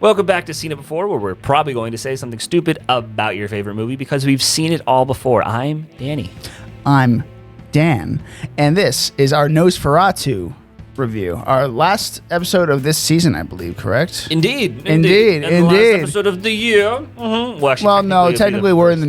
Welcome back to Seen It Before, where we're probably going to say something stupid about your favorite movie because we've seen it all before. I'm Danny. I'm Dan, and this is our Nosferatu review. Our last episode of this season, I believe, correct? Indeed. And the last indeed. episode of the year. Mm-hmm. Well, no, technically we're in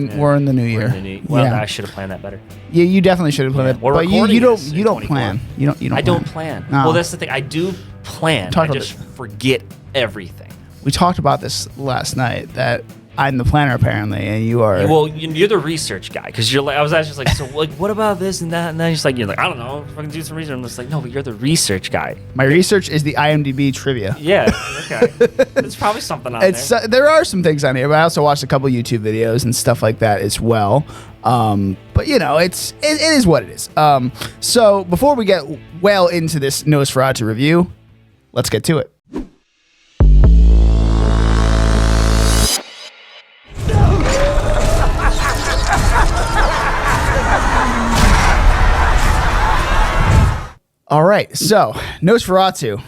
the new year. Well, I should have planned that better. Yeah, you definitely should have planned it. We're But you recording don't this you in don't 24. plan. You don't I don't plan. No. Well, that's the thing. I do plan. I about just forget everything. We talked about this last night that I'm the planner apparently, and you are. Well, you're the research guy because you're like. I was actually like, so like, what about this and that? And then you're like, I don't know. If I can do some research. I'm just like, no, but you're the research guy. My research is the IMDb trivia. Yeah. Okay. There's probably something on there. There are some things on here, but I also watched a couple YouTube videos and stuff like that as well. But you know, it is what it is. So before we get well into this Nosferatu review, let's get to it. All right, so Nosferatu.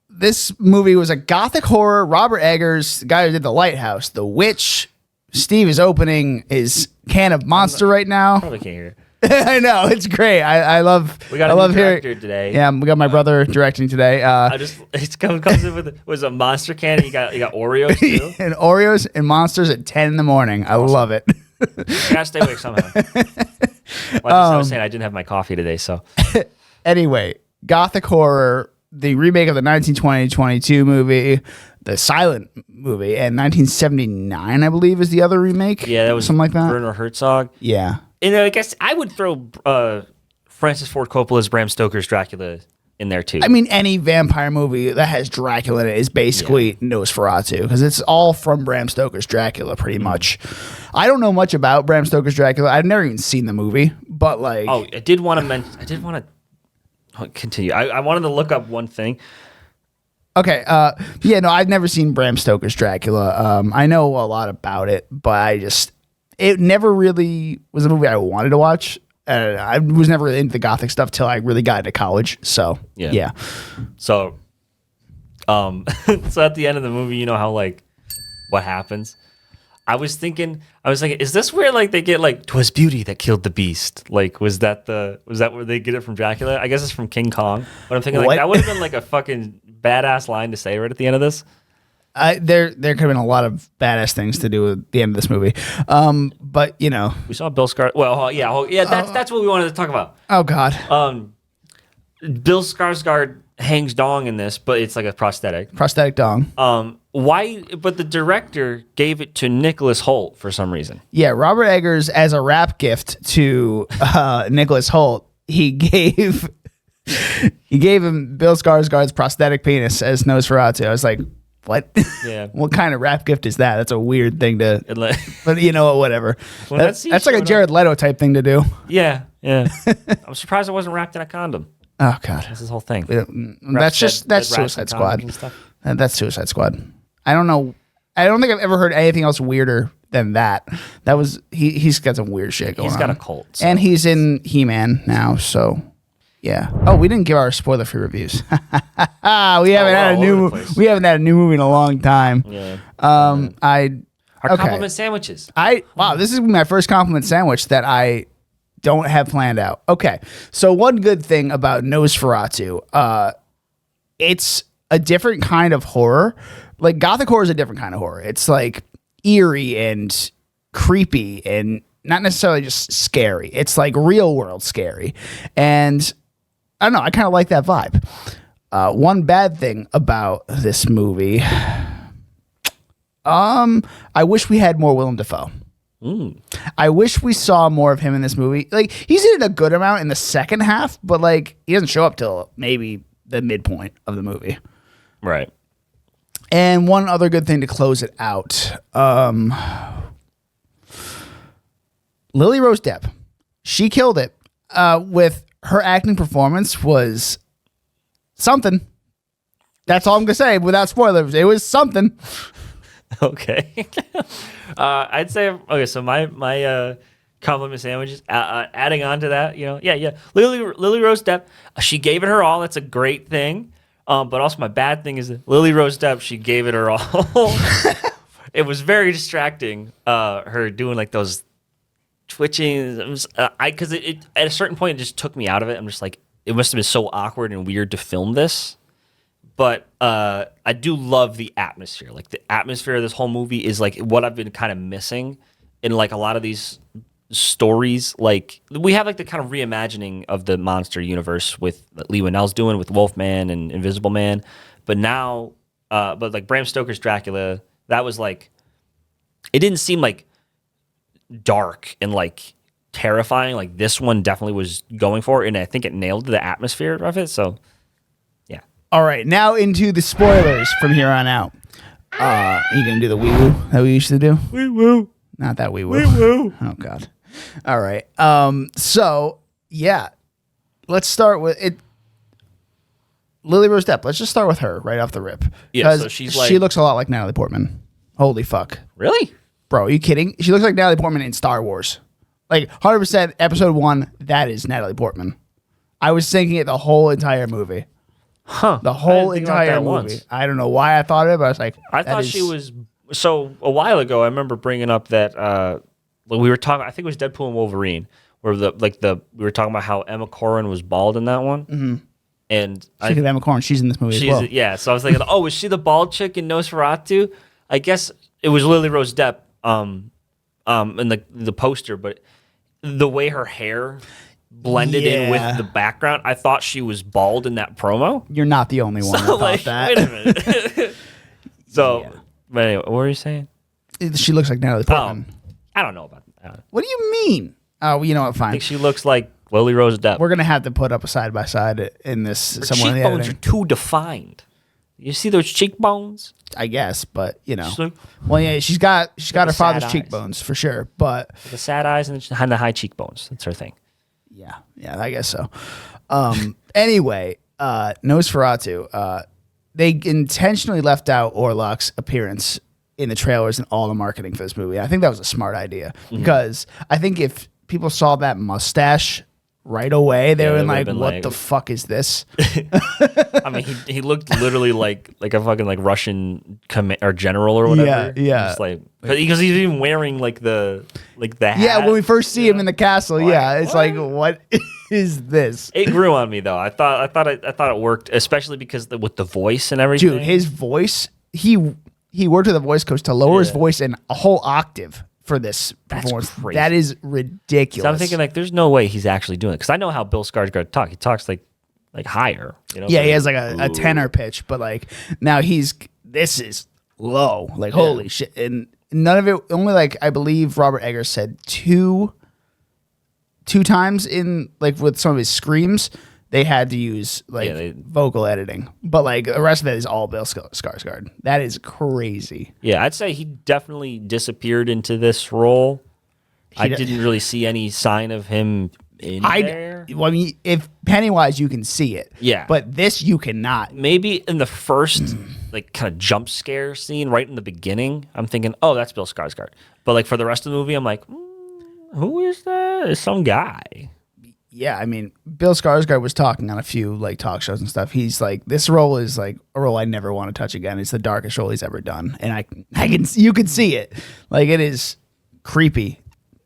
This movie was a gothic horror. Robert Eggers, the guy who did The Lighthouse, The Witch. Steve is opening his can of Monster right now. Probably can't hear. I know, it's great. I love. We got a new director today. Yeah, we got my brother directing today. It comes in with a Monster can. You got Oreos too. And Oreos and Monsters at 10 in the morning. I love it. I gotta stay awake somehow. I was saying I didn't have my coffee today, so. Anyway, gothic horror, the remake of the 1920-22 movie, the silent movie, and 1979, I believe, is the other remake. Yeah, that was something like that. Werner Herzog. Yeah. And I guess I would throw Francis Ford Coppola's Bram Stoker's Dracula in there too. I mean, any vampire movie that has Dracula in it is basically Nosferatu, because it's all from Bram Stoker's Dracula, pretty much. I don't know much about Bram Stoker's Dracula. I've never even seen the movie, but like... Oh, I did want to continue. I wanted to look up one thing. Okay. Yeah, no, I've never seen Bram Stoker's Dracula. I know a lot about it, but it never really was a movie I wanted to watch. I was never into the gothic stuff till I really got into college. So, yeah. So, so at the end of the movie, you know how like what happens? I was thinking, is this where like they get like 'twas beauty that killed the beast? Like, was that where they get it from Dracula? I guess it's from King Kong. But I'm thinking like that would have been like a fucking badass line to say right at the end of this. There could have been a lot of badass things to do with the end of this movie. But you know, we saw Bill Skarsgård. Well, yeah, that's what we wanted to talk about. Oh God. Bill Skarsgård hangs dong in this, but it's like a prosthetic. Prosthetic dong. Why? But the director gave it to Nicholas Hoult for some reason. Yeah, Robert Eggers, as a rap gift to Nicholas Hoult, he gave him Bill Skarsgård's prosthetic penis as Nosferatu. I was like, what? Yeah. What kind of rap gift is that? That's a weird thing to. But you know what? Whatever. Well, that's like a Jared Leto type thing to do. Yeah. I'm surprised it wasn't wrapped in a condom. Oh God, that's his whole thing. That's Suicide Squad. That's Suicide Squad. I don't know. I don't think I've ever heard anything else weirder than that. That was he's got some weird shit going on. He's got a cult, so. And he's in He-Man now. So yeah. Oh, we didn't give our spoiler-free reviews. We haven't had a new movie in a long time. Yeah. Our compliment sandwiches. Wow, this is my first compliment sandwich that I don't have planned out. Okay, so one good thing about Nosferatu, it's a different kind of horror. Like gothic horror is a different kind of horror. It's like eerie and creepy and not necessarily just scary. It's like real world scary. And I don't know, I kind of like that vibe. One bad thing about this movie, I wish we had more Willem Dafoe. I wish we saw more of him in this movie. Like he's in a good amount in the second half, but like he doesn't show up till maybe the midpoint of the movie. Right. And one other good thing to close it out. Lily Rose Depp. She killed it. With her acting performance was something. That's all I'm going to say without spoilers. It was something. Okay. I'd say, okay, so my compliment sandwiches, adding on to that, Lily Rose Depp, she gave it her all. That's a great thing. But also my bad thing is that Lily Rose Depp, she gave it her all. It was very distracting. Her doing like those twitching. Because it at a certain point it just took me out of it. I'm just like, it must have been so awkward and weird to film this. But I do love the atmosphere. Like the atmosphere of this whole movie is like what I've been kind of missing in like a lot of these stories. Like we have like the kind of reimagining of the monster universe with Lee Winnell's doing with Wolfman and Invisible Man. But now, but like Bram Stoker's Dracula, that was like, it didn't seem like dark and like terrifying. Like this one definitely was going for it, and I think it nailed the atmosphere of it. So, yeah. All right, now into the spoilers from here on out. Are you gonna do the wee woo that we used to do? Wee woo. Not that wee woo. Wee woo. Oh God. All right. So yeah, let's start with it. Lily Rose Depp. Let's just start with her right off the rip. Yeah, so she's like, she looks a lot like Natalie Portman. Holy fuck. Really? Bro, are you kidding? She looks like Natalie Portman in Star Wars. Like 100% episode 1, that is Natalie Portman. I was thinking it the whole entire movie. Huh. The whole I didn't think about entire that movie. once. I don't know why I thought of it, but I was like, I thought she was. So a while ago, I remember bringing up that we were talking. I think it was Deadpool and Wolverine, where we were talking about how Emma Corrin was bald in that one. Mm-hmm. And Speaking of Emma Corrin, she's in this movie as well. Yeah, so I was thinking, oh, was she the bald chick in Nosferatu? I guess it was Lily Rose Depp in the poster, but the way her hair blended in with the background, I thought she was bald in that promo. You're not the only one that thought that. Wait a minute. But anyway, what were you saying? She looks like Natalie Portman. I don't know about that. What do you mean? Oh, you know what? I Fine. think she looks like Lily Rose Depp. We're gonna have to put up a side by side in this. Her somewhere in the cheekbones are editing. too defined. You see those cheekbones? I guess, but you know. Like, Well, yeah, she's got her the father's sad eyes. cheekbones for sure, but the sad eyes and the high cheekbones. That's her thing. yeah, I guess so. Anyway, Nosferatu. They intentionally left out Orlok's appearance in the trailers and all the marketing for this movie. I think that was a smart idea because I think if people saw that mustache right away, they were like, "What the fuck is this?" I mean, he looked literally like a fucking like Russian or general or whatever. Yeah. Just like because he's even wearing like the hat. Yeah, when we first see him in the castle, it's like, what is this? It grew on me though. I thought it worked, especially because with the voice and everything. Dude, his voice, he worked with a voice coach to lower his voice in a whole octave for this performance. Crazy. That is ridiculous. So I'm thinking like, there's no way he's actually doing it because I know how Bill Skarsgård talks. He talks like higher. You know? Yeah, he has like a tenor pitch, but like now this is low. Like holy shit, and none of it. Only like I believe Robert Eggers said two times in like with some of his screams. They had to use vocal editing, but like the rest of it is all Bill Skarsgård. That is crazy. Yeah, I'd say he definitely disappeared into this role. I didn't really see any sign of him in there. Well, I mean, if Pennywise, you can see it. Yeah, but this you cannot. Maybe in the first like kind of jump scare scene right in the beginning, I'm thinking, oh, that's Bill Skarsgård. But like for the rest of the movie, I'm like, who is that? It's some guy. Yeah, I mean, Bill Skarsgård was talking on a few like talk shows and stuff. He's like, this role is like a role I never want to touch again. It's the darkest role he's ever done, and you can see it. Like it is creepy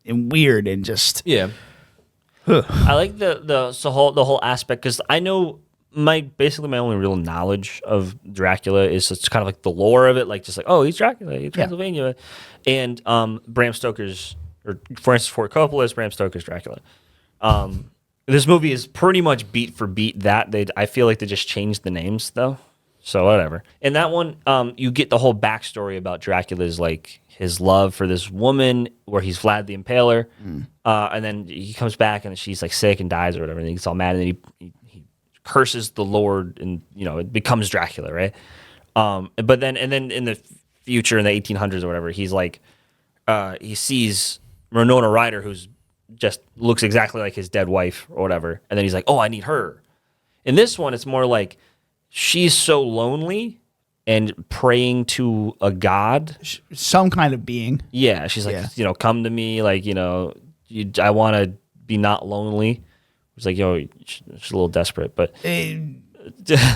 and weird and just I like the whole aspect because I know my only real knowledge of Dracula is it's kind of like the lore of it, like just like, oh, he's Dracula, he's Transylvania, and Bram Stoker's or Francis Ford Coppola's Bram Stoker's Dracula. This movie is pretty much beat for beat that. I feel like they just changed the names though, so whatever. In that one, you get the whole backstory about Dracula's like his love for this woman, where he's Vlad the Impaler, and then he comes back and she's like sick and dies or whatever, and he gets all mad and then he curses the Lord, and it becomes Dracula, right? But then in the future, in the 1800s or whatever, he's like he sees Winona Ryder, who's just looks exactly like his dead wife or whatever. And then he's like, oh, I need her. In this one, it's more like she's so lonely and praying to a god. some kind of being. Yeah. She's like, come to me. Like, I want to be not lonely. It's like, she's a little desperate, but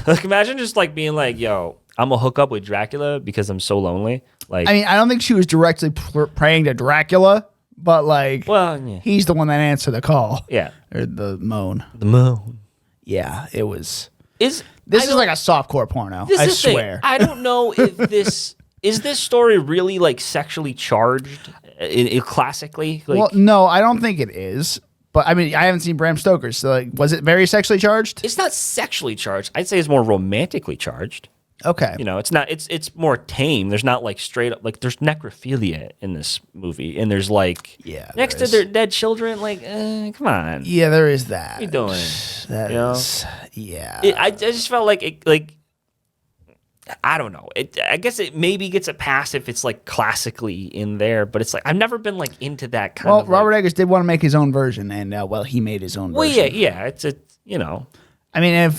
like imagine just like being like, yo, I'm gonna hook up with Dracula because I'm so lonely. Like, I mean, I don't think she was directly praying to Dracula, but like, well, yeah. he's the one that answered the call. Yeah. Or the moan. The moon. Yeah, it was. This is like a softcore porno. I swear. I don't know if this is this story really like sexually charged classically. Like, Well, no, I don't think it is. But I mean, I haven't seen Bram Stoker's. So, like, was it very sexually charged? it's not sexually charged. I'd say it's more romantically charged. Okay. You know, it's not. It's more tame. There's not like straight up like there's necrophilia in this movie, and there's like next to their dead children. Like, come on. Yeah, there is that. What are you doing? That You know? is, yeah. I just felt like it, like I don't know. I guess it maybe gets a pass if it's like classically in there, but it's like I've never been like into that kind of. Well, Robert Eggers did want to make his own version, and he made his own Well, version. yeah. It's a you know. I mean,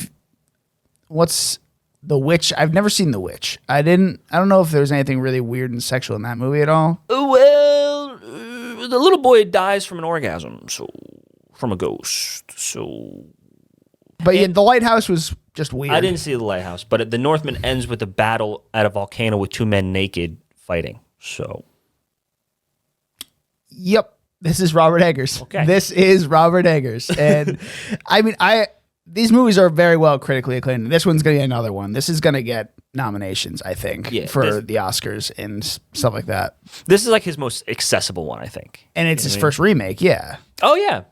what's The Witch? I've never seen The Witch. I don't know if there's anything really weird and sexual in that movie at all. Well, the little boy dies from an orgasm, so from a ghost. So, But yeah, The Lighthouse was just weird. I didn't see the lighthouse, but The Northman ends with a battle at a volcano with two men naked fighting. So, Yep. This is Robert Eggers. Okay. This is Robert Eggers. And I mean, these movies are very well critically acclaimed. This one's going to get another one. This is going to get nominations, I think, for the Oscars and stuff like that. this is like his most accessible one, I think. And it's his first remake, yeah. Oh yeah.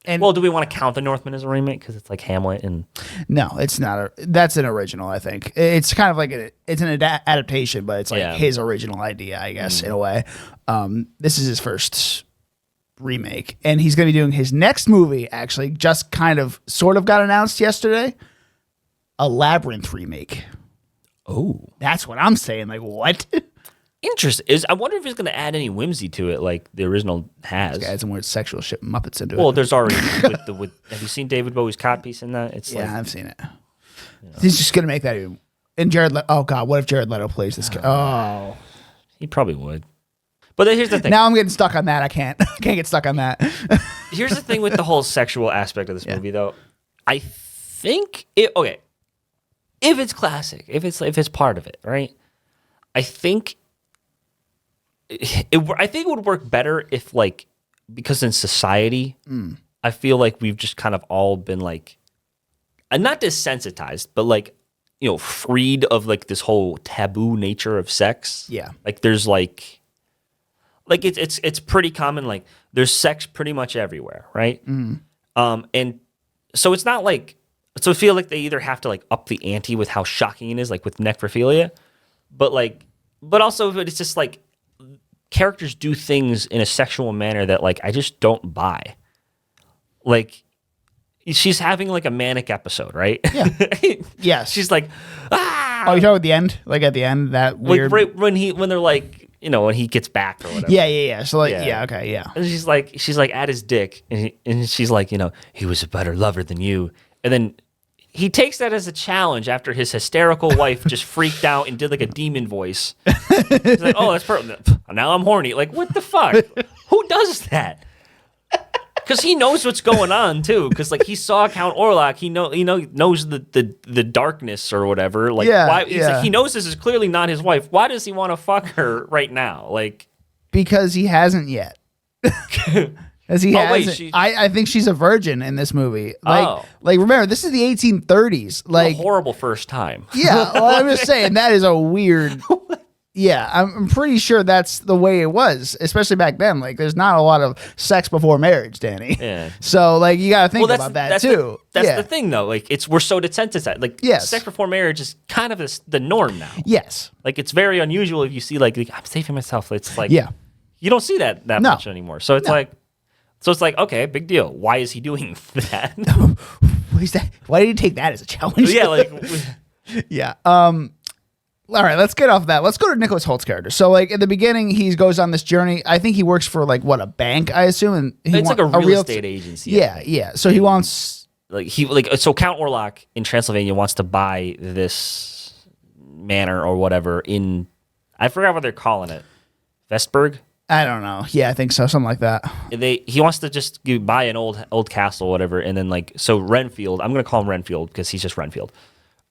And Well, do we want to count The Northman as a remake because it's like Hamlet and? no, it's not. That's an original, I think. It's kind of like it's an adaptation, but it's like his original idea, I guess, in a way. This is his first remake, and he's going to be doing his next movie. Actually, just kind of, sort of got announced yesterday. A Labyrinth remake. Oh, That's what I'm saying. Like, what? interesting. I wonder if he's going to add any whimsy to it, like the original has. Add some weird sexual shit Muppets into Well, it. there's already with. Have you seen David Bowie's codpiece in that? It's Yeah, like, I've seen it. He's just going to make that even. And oh God, what if Jared Leto plays this guy? Oh. he probably would. But then here's the thing. Now I'm getting stuck on that. I can't get stuck on that. Here's the thing with the whole sexual aspect of this movie, though. I think if it's classic, if it's part of it, right? I think it would work better if, like, because in society, I feel like we've just kind of all been like, not desensitized, but like, you know, freed of like this whole taboo nature of sex. Yeah. Like there's like it's pretty common. Like there's sex pretty much everywhere, right? And so it's not like, so I feel like they either have to like up the ante with how shocking it is, like with necrophilia, but also it's just like characters do things in a sexual manner that like I just don't buy. Like she's having like a manic episode, right? Yeah. Yes. She's like, ah. Oh, you're talking about the end? Like at the end, that weird. Like right when they're like, you know, when he gets back or whatever. Yeah. So like, Yeah. Okay, yeah. And she's like at his dick, and she's like, you know, he was a better lover than you. And then he takes that as a challenge after his hysterical wife just freaked out and did like a demon voice. He's like, oh, that's perfect. Now I'm horny. Like, what the fuck? Who does that? Because he knows what's going on too. Because like he saw Count Orlok, he knows the darkness or whatever. Like, why? He's like, he knows this is clearly not his wife. Why does he want to fuck her right now? Like, Because he hasn't yet. As he hasn't. I think she's a virgin in this movie. Like remember, this is the 1830s. Like a horrible first time. Yeah, well, I'm just saying that is a weird. Yeah, I'm pretty sure that's the way it was, especially back then. Like, there's not a lot of sex before marriage, Danny. Yeah. So, like, you got to think about that too. That's the thing, though. Like, we're so desensitized. Like, yes. Sex before marriage is kind of the norm now. Yes. Like, it's very unusual if you see like I'm saving myself. It's like, yeah, you don't see that much anymore. So it's like, okay, big deal. Why is he doing that? What is that? Why did he take that as a challenge? Yeah, like, yeah. All right, let's get off that. Let's go to Nicholas Holt's character. So, like, at the beginning, he goes on this journey. I think he works for, like, what, a bank, I assume? And it's like a real estate agency. Yeah. So he wants... So Count Orlok in Transylvania wants to buy this manor or whatever in... I forgot what they're calling it. Vestberg? I don't know. Yeah, I think so. Something like that. He wants to just buy an old castle or whatever, and then, like... So Renfield... I'm going to call him Renfield because he's just Renfield.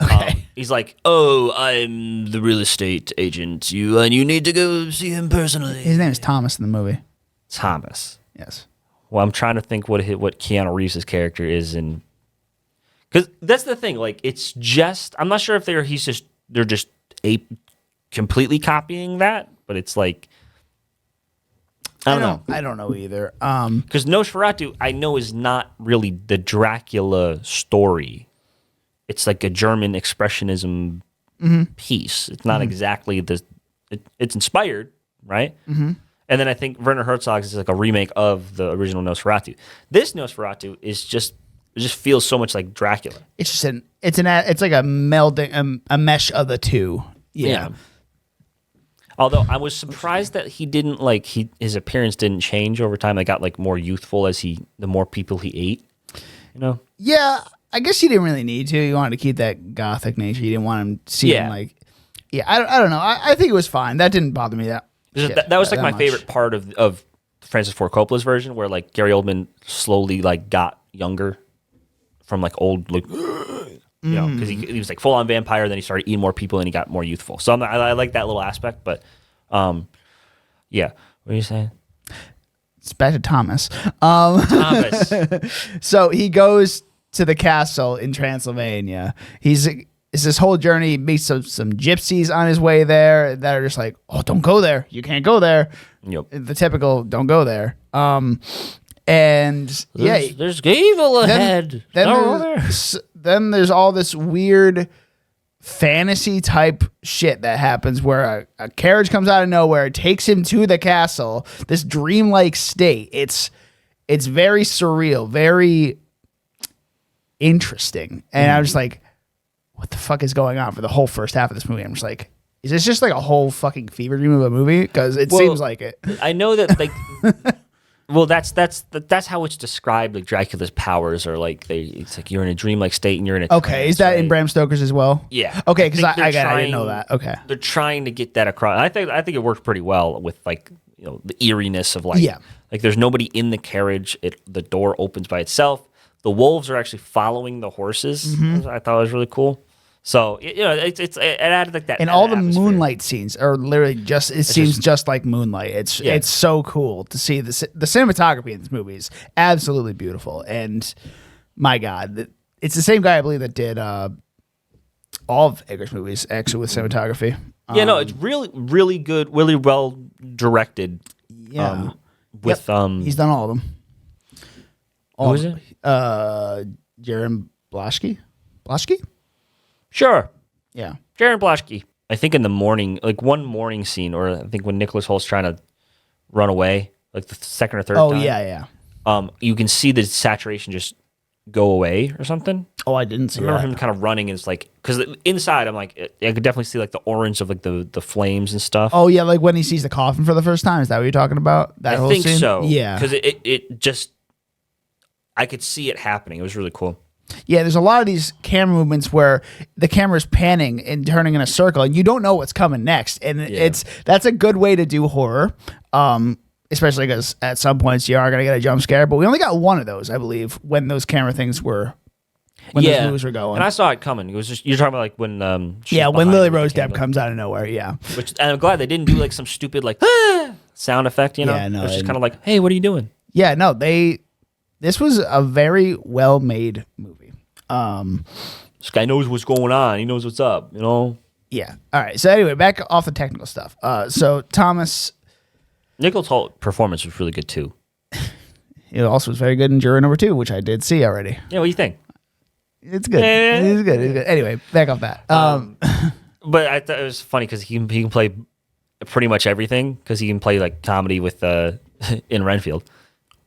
Okay. He's like, "Oh, I'm the real estate agent. You need to go see him personally." His name is Thomas in the movie. Thomas. Yes. Well, I'm trying to think what Keanu Reeves' character is in, because that's the thing. Like, it's just, I'm not sure if they're just completely copying that, but it's like, I don't know. I don't know either. Because Nosferatu, I know, is not really the Dracula story. It's like a German expressionism piece. It's not exactly it's inspired, right? Mm-hmm. And then I think Werner Herzog's is like a remake of the original Nosferatu. This Nosferatu is it just feels so much like Dracula. It's just it's like a melding, a mesh of the two. Yeah. Although I was surprised that he didn't his appearance didn't change over time. It got like more youthful as the more people he ate. You know? Yeah, I guess you didn't really need to. You wanted to keep that gothic nature. You didn't want him to see him like. Yeah, I don't know. I think it was fine. That didn't bother me that was like my favorite part of Francis Ford Coppola's version, where like Gary Oldman slowly like got younger from like old like you know, because he was like full on vampire, then he started eating more people and he got more youthful. So I like that little aspect, but yeah. What are you saying? It's back to Thomas. Thomas. So he goes to the castle in Transylvania. It's this whole journey. He meets some gypsies on his way there that are just like, oh, don't go there. You can't go there. Yep. The typical don't go there. And there's evil ahead. Then there's all this weird fantasy type shit that happens where a carriage comes out of nowhere, takes him to the castle, this dreamlike state. It's very surreal, very interesting. And I'm just like, what the fuck is going on for the whole first half of this movie? I'm just like, is this just like a whole fucking fever dream of a movie? Because it seems like it. I know that like, well, that's how it's described. Like Dracula's powers are like it's like you're in a dreamlike state and you're in a okay. Is that in Bram Stoker's as well? Yeah. Okay, because I didn't know that. Okay, they're trying to get that across. I think it works pretty well with like the eeriness of like like there's nobody in the carriage. The door opens by itself. The wolves are actually following the horses. I thought it was really cool. So it added like that. And all the moonlight scenes are literally seems just like moonlight. It's so cool to see the cinematography in this movie is absolutely beautiful. And my God, it's the same guy I believe that did all of Eggers movies actually with cinematography. No, it's really really good, really well directed. Yeah, with he's done all of them. Who is it? Jaron Blaschke? Sure. Yeah. Jaron Blaschke. I think in the morning, like one morning scene, or I think when Nicholas Holt's trying to run away, like the second or third time. Oh, yeah. You can see the saturation just go away or something. Oh, I didn't see that. I remember him kind of running and it's like, because inside I'm like, I could definitely see like the orange of like the flames and stuff. Oh, yeah, like when he sees the coffin for the first time. Is that what you're talking about? That whole think scene? So. Yeah. Because it just, I could see it happening. It was really cool. Yeah, there's a lot of these camera movements where the camera's panning and turning in a circle, and you don't know what's coming next. And that's a good way to do horror, especially because at some points you are going to get a jump scare. But we only got one of those, I believe, when those camera things were, when those movies were going. And I saw it coming. It was just, you're talking about like when when Lily Rose Depp comes out of nowhere, Which, and I'm glad they didn't do like some stupid like sound effect, you know? Yeah, no, it was just kind of like, hey, what are you doing? Yeah, no, this was a very well-made movie. This guy knows what's going on. He knows what's up, you know? Yeah. All right. So anyway, back off the technical stuff. So Thomas... Nicholas Hoult performance was really good, too. He also was very good in Juror Number 2, which I did see already. Yeah, what do you think? It's good. It's good. It's good. Anyway, back off that. But I thought it was funny because he can play pretty much everything because he can play like comedy with in Renfield.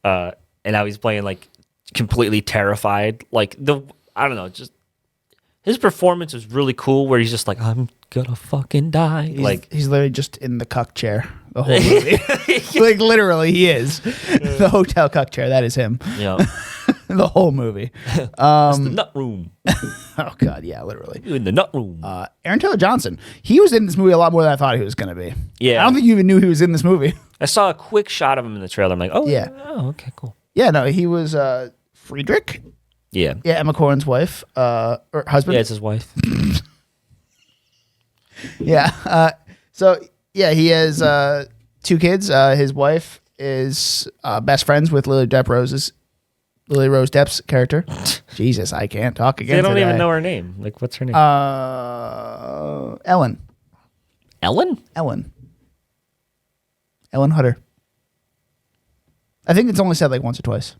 And now he's playing like completely terrified. Like I don't know, just his performance was really cool where he's just like, I'm gonna fucking die. He's literally just in the cuck chair the whole movie. Like literally he is. The hotel cuck chair, that is him. Yeah. The whole movie. It's the nut room. Oh God, yeah, literally. In the nut room. Aaron Taylor Johnson. He was in this movie a lot more than I thought he was gonna be. Yeah. I don't think you even knew he was in this movie. I saw a quick shot of him in the trailer. I'm like, oh yeah. Oh, okay, cool. Yeah, no, he was Friedrich Yeah. Yeah, Emma Corrin's wife, or husband. Yeah, it's his wife. Yeah. So yeah, he has 2 kids. His wife is best friends with Lily Rose Depp's character. Jesus, I can't talk again. They don't today. even know her name. Like, what's her name? Ellen. Ellen? Ellen Hutter. I think it's only said like once or twice.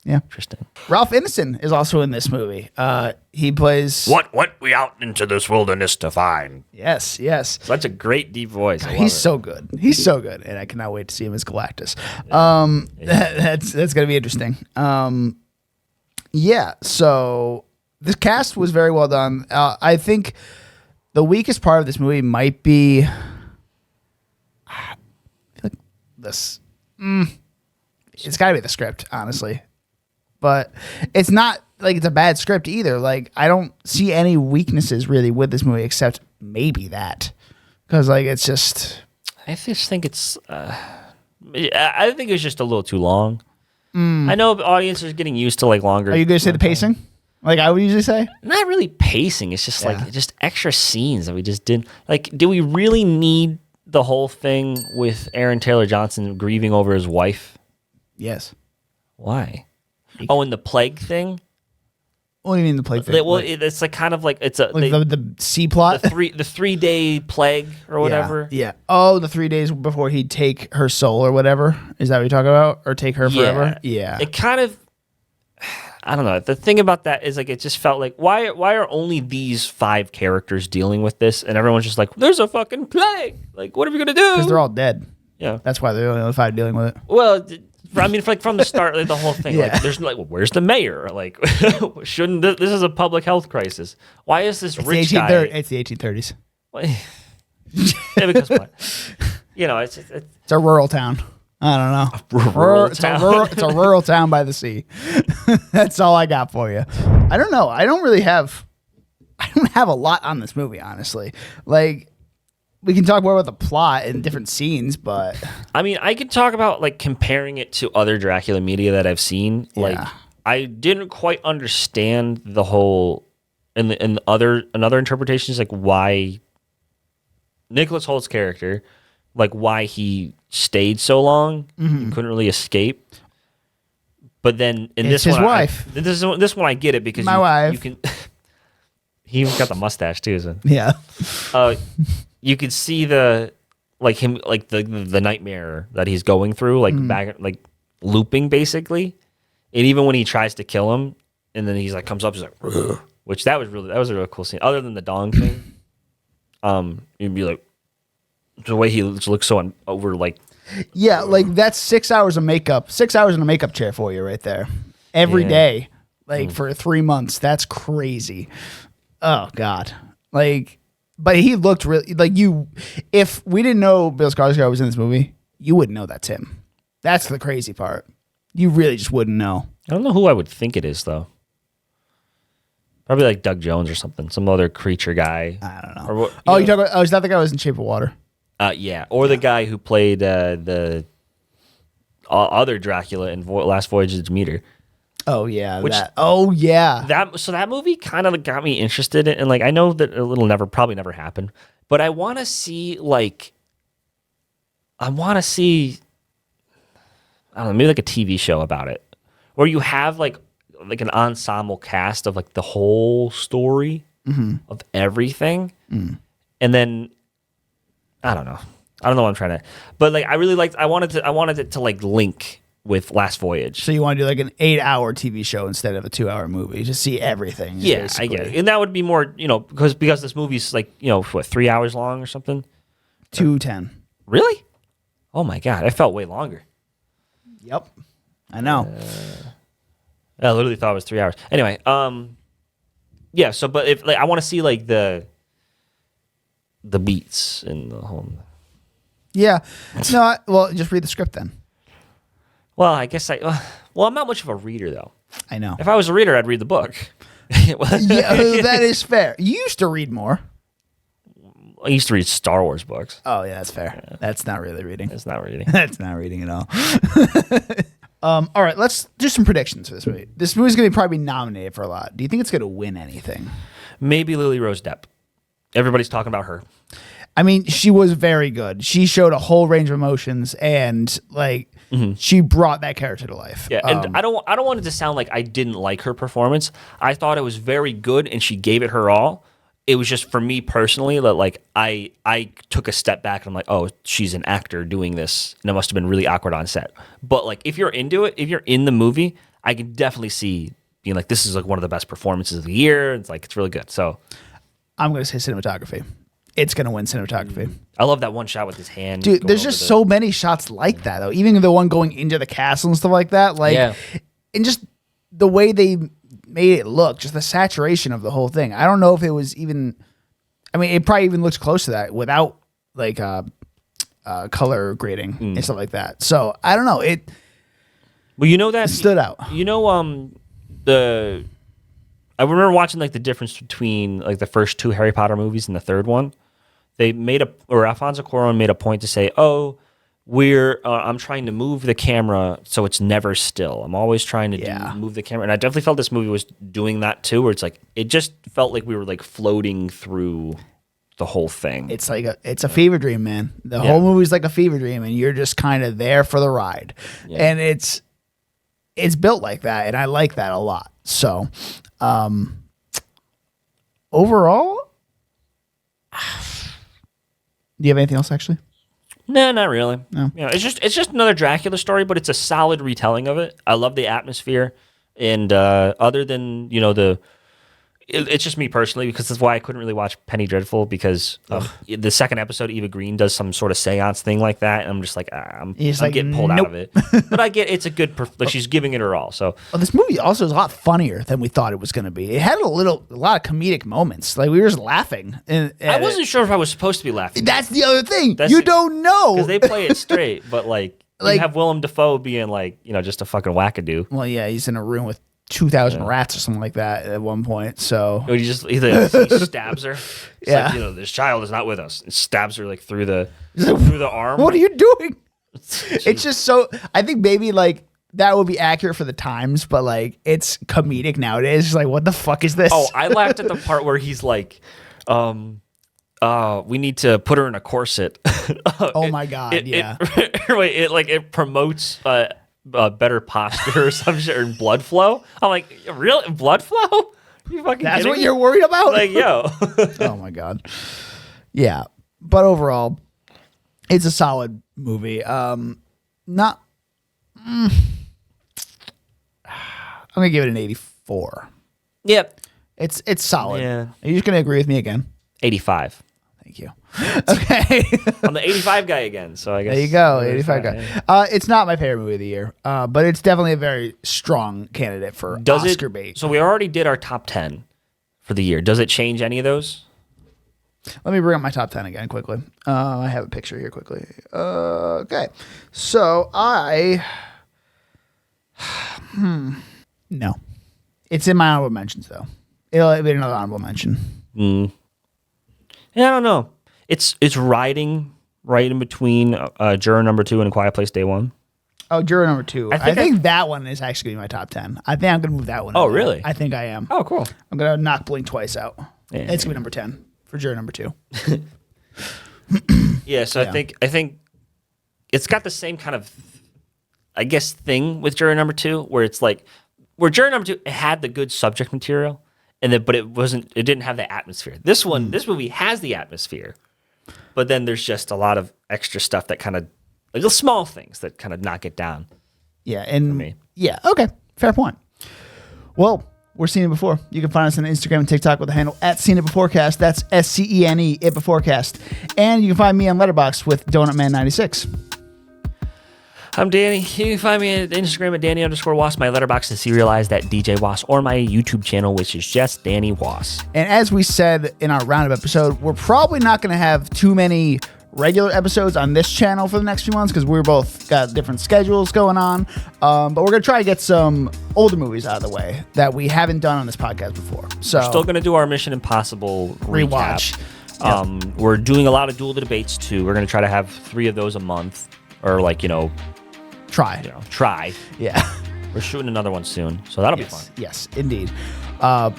Yeah. Interesting. Ralph Ineson is also in this movie. He plays. What went we out into this wilderness to find? Yes. Such a great deep voice. I love He's it. so good. He's so good, and I cannot wait to see him as Galactus. That's gonna be interesting. Yeah. So this cast was very well done. I think the weakest part of this movie might be I feel like this. It's got to be the script, honestly. But it's not like it's a bad script either. Like, I don't see any weaknesses really with this movie except maybe that. Because, like, it's just. I just think it's. I think it's just a little too long. I know the audience is getting used to like longer. Are you going to say the pacing? Like I would usually say? Not really pacing. It's just like just extra scenes that we just didn't. Like, do we really need the whole thing with Aaron Taylor Johnson grieving over his wife? Yes. Why? Oh, and the plague thing? What do you mean the plague thing? Well, it's like kind of like it's a like the C plot? the 3-day plague or whatever. Yeah. Oh, the 3 days before he'd take her soul or whatever. Is that what you're talking about? Or take her forever? Yeah. It kind of, I don't know. The thing about that is like it just felt like why are only these 5 characters dealing with this, and everyone's just like, there's a fucking plague. Like, what are we gonna do? Because they're all dead. Yeah. That's why they're the only 5 dealing with it. Well, I mean, like from the start, like the whole thing, Yeah. like there's like, well, where's the mayor? Like, shouldn't this is a public health crisis? Why is this rich guy? It's the 1830s. Yeah, because what? You know, it's It's a rural town. I don't know. rural It's town. it's a rural town by the sea. That's all I got for you. I don't know. I don't have a lot on this movie, honestly. Like, we can talk more about the plot and different scenes, but I mean, I could talk about like comparing it to other Dracula media that I've seen. Like, I didn't quite understand the whole and another interpretation is like why Nicholas Holt's character, like why he stayed so long, he couldn't really escape. But then in It's this his one, wife. this one I get it because My wife. you can. He even got the mustache too, so. yeah. You could see the the nightmare that he's going through, like back like looping basically. And even when he tries to kill him, and then he's like comes up, he's like, "Ugh," which that was a really cool scene. Other than the dong thing, you'd be like the way he looks so over like. Yeah, like that's 6 hours of makeup. 6 hours in a makeup chair for you right there. Every day. Like for 3 months. That's crazy. Oh God. Like, but he looked really like if we didn't know Bill Skarsgård was in this movie, you wouldn't know that's him. That's the crazy part. You really just wouldn't know. I don't know who I would think it is though. Probably like Doug Jones or something, some other creature guy. I don't know. Or what, You talking about? Oh, is that the guy who was in Shape of Water? Yeah, or the guy who played the other Dracula in Last Voyage of Demeter. Oh yeah, Oh yeah. That movie kind of got me interested in, and like I know that it'll probably never happen, but I want to see I don't know, maybe like a TV show about it, where you have like an ensemble cast of like the whole story of everything, and then I don't know what I'm trying to, but like I wanted it to like link with Last Voyage. So you want to do like an 8-hour TV show instead of a 2-hour movie, just see everything. Yeah, basically. I get it. And that would be more, because this movie's like, what, 3 hours long or something? 2:10. Really? Oh my God, I felt way longer. Yep, I know. I literally thought it was 3 hours. Anyway, yeah. So, but if like I want to see like the beats and the whole. Yeah. No. Well, just read the script then. Well, I guess I'm not much of a reader though. I know. If I was a reader, I'd read the book. Yeah, that is fair. You used to read more. I used to read Star Wars books. Oh yeah, that's fair. Yeah. That's not really reading. It's not reading. That's not reading at all. All right, let's do some predictions for this movie. This movie's going to probably be nominated for a lot. Do you think it's going to win anything? Maybe Lily Rose Depp. Everybody's talking about her. I mean, she was very good. She showed a whole range of emotions, and like she brought that character to life. Yeah, and I don't want it to sound like I didn't like her performance. I thought it was very good, and she gave it her all. It was just for me personally that like I took a step back and I'm like, oh, she's an actor doing this, and it must have been really awkward on set. But like if you're into it, if you're in the movie, I can definitely see being like, this is like one of the best performances of the year. It's like it's really good. So I'm going to say cinematography. It's going to win cinematography. I love that one shot with his hand. Dude, there's just so many shots like that, though. Even the one going into the castle and stuff like that. Like, and just the way they made it look, just the saturation of the whole thing. I don't know if it was even, I mean, it probably even looks close to that without like color grading and stuff like that. So I don't know. Well, you know that stood out. You know, I remember watching like the difference between like the first 2 Harry Potter movies and the third one. They made Alfonso Cuarón made a point to say, "Oh, I'm trying to move the camera so it's never still. I'm always trying to move the camera." And I definitely felt this movie was doing that too, where it's like it just felt like we were like floating through the whole thing. It's like it's a fever dream, man. The whole movie's like a fever dream, and you're just kind of there for the ride. Yeah. And it's built like that, and I like that a lot. So, overall. Do you have anything else, actually? No, not really. No. You know, it's just another Dracula story, but it's a solid retelling of it. I love the atmosphere, and other than it's just me personally, because that's why I couldn't really watch Penny Dreadful, because the second episode, Eva Green does some sort of seance thing like that, and I'm just like, I'm getting pulled out of it. But I get it's a good, like she's giving it her all. So this movie also is a lot funnier than we thought it was going to be. It had a lot of comedic moments. Like we were just laughing. I wasn't sure if I was supposed to be laughing. That's the other thing. You don't know. Because they play it straight, but like you have Willem Dafoe being like, just a fucking wackadoo. Well, yeah, he's in a room with 2,000 rats or something like that at one point. So he stabs her. It's like, this child is not with us. And stabs her like through the arm. What are you doing? It's just so. I think maybe like that would be accurate for the times, but like it's comedic nowadays. It's like, what the fuck is this? Oh, I laughed at the part where he's like, we need to put her in a corset. Oh my god! It promotes better posture or some shit, or blood flow. I'm like, real blood flow? You fucking That's what me? You're worried about? Like, yo. Oh my god. Yeah, but overall, it's a solid movie. I'm gonna give it an 84. Yep, it's solid. Yeah. Are you just gonna agree with me again? 85. Thank you. Okay. I'm the 85 guy again, so I guess. There you go, 85 guy. It's not my favorite movie of the year, but it's definitely a very strong candidate for Oscar bait. So we already did our top 10 for the year. Does it change any of those? Let me bring up my top 10 again quickly. I have a picture here quickly. Okay. So no. It's in my honorable mentions, though. It'll be another honorable mention. Yeah, I don't know. It's riding right in between Juror Number 2 and A Quiet Place Day 1. Oh, Juror Number 2. I think that one is actually going to be my top 10. I think I'm going to move that one. Oh, really? I think I am. Oh, cool. I'm going to knock Blink twice out. Yeah, it's going to be number 10 for Juror Number 2. Yeah, so yeah. I think it's got the same kind of, I guess, thing with Juror Number 2, where it's like, where Juror Number 2 it had the good subject material, but it didn't have the atmosphere. This movie has the atmosphere, but then there's just a lot of extra stuff that kind of, like the small things that kind of knock it down. Yeah, and for me. Yeah, okay, fair point. Well, we're Seen It Before. You can find us on Instagram and TikTok with the handle @SeenItBeforecast. That's SCENE It Beforecast. And you can find me on Letterboxd with DonutMan96. I'm Danny. You can find me at Instagram at Danny_Was, my Letterboxd is serialized at DJ Was, or my YouTube channel, which is just Danny Was. And as we said in our roundup episode, we're probably not going to have too many regular episodes on this channel for the next few months because we're both got different schedules going on. But we're going to try to get some older movies out of the way that we haven't done on this podcast before. So we're still going to do our Mission Impossible rewatch. We're doing a lot of Duel of the Debates too. We're going to try to have 3 of those a month, or try. Try. Yeah. We're shooting another one soon, so that'll be fun. Yes, indeed. But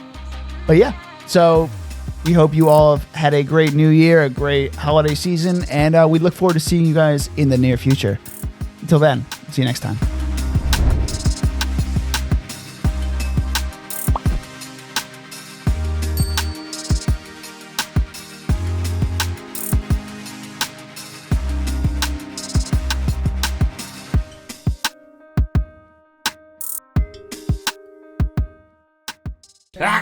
yeah, so we hope you all have had a great new year, a great holiday season, and we look forward to seeing you guys in the near future. Until then, see you next time.